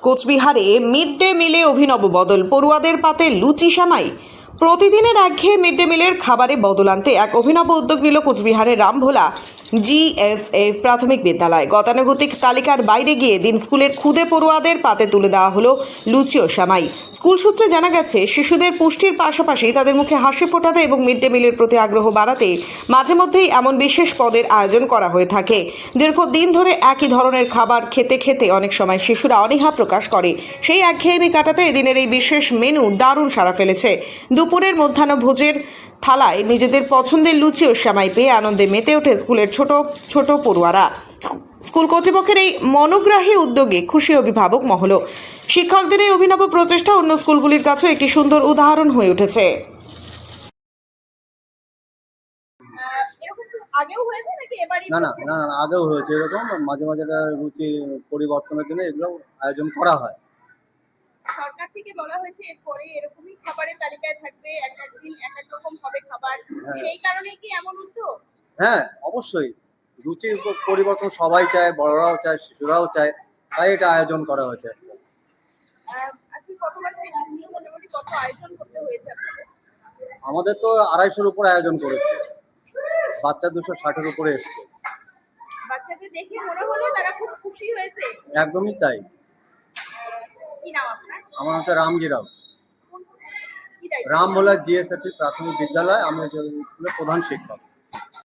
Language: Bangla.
কোচবিহারে মিড ডে মিলে অভিনব বদল, পড়ুয়াদের পাতে লুচি সেমাই। প্রতিদিনের একঘেয়ে মিড ডে মিলের খাবারে বদল আনতে এক অভিনব উদ্যোগ নিল কোচবিহারের রামভোলা জিএসএফ প্রাথমিক বিদ্যালয়। গতানুগতিক তালিকার বাইরে গিয়ে দিন স্কুলের খুদে পড়ুয়াদের পাতে তুলে দেওয়া হলো লুচি ও সেমাই। স্কুল সূত্রে জানা গেছে, শিশুদের পুষ্টির পাশাপাশি তাদের মুখে হাসি ফোটাতে এবং মিড ডে মিলের প্রতি আগ্রহ বাড়াতে মাঝে মধ্যেই এমন বিশেষ পদের আয়োজন করা হয়ে থাকে। দীর্ঘদিন ধরে একই ধরনের খাবার খেতে খেতে অনেক সময় শিশুরা অনীহা প্রকাশ করে। সেই একঘেয়েমি কাটাতে এদিনের এই বিশেষ মেনু দারুণ সাড়া ফেলেছে। দুপুরের মধ্যাহ্নভোজের থালায় নিজেদের পছন্দের লুচি ও সেমাই পেয়ে আনন্দে মেতে ওঠে স্কুলের ছোট ছোট পড়ুয়ারা। স্কুল কর্তৃপক্ষের এই মনোগ্রাহী উদ্যোগে খুশি অভিভাবক মহলও। শিক্ষকদের এই অভিনব প্রচেষ্টা অন্য স্কুলগুলির কাছেও একটি সুন্দর উদাহরণ হয়ে উঠেছে। না না না না, আগেও হয়েছে এরকম। মাঝে মাঝে একটা রুচি পরিবর্তনের জন্য এগুলো আয়োজন করা হয়। সরকার থেকে বলা হয়েছে এরপরে এরকমই খাবারের তালিকায় থাকবে, এক এক দিন এক এক রকম হবে খাবার। হ্যাঁ। সেই কারণে কি এমন উদ্যোগ? হ্যাঁ, অবশ্যই। রুচির পরিবর্তন সবাই চায়, বড়রাও চায়, শিশুরাও চায়, তাই এটা আয়োজন করা হয়েছে। আজকে কতবার থেকে মোটামুটি কত আয়োজন করতে হয়েছে আপনাদের? আমাদের তো 250-র উপরে আয়োজন করেছে, বাচ্চা 260-এর উপরে এসছে। বাচ্চাদের দেখে মনে হলো তারা খুব খুশি হয়েছে। একদমই তাই। কি নাম আপনার? আমার হচ্ছে রামজি রাও, কি দায়িত্ব? রামভোলা জিএসএফ প্রাথমিক বিদ্যালয়। আমি হচ্ছে স্কুলের প্রধান শিক্ষক।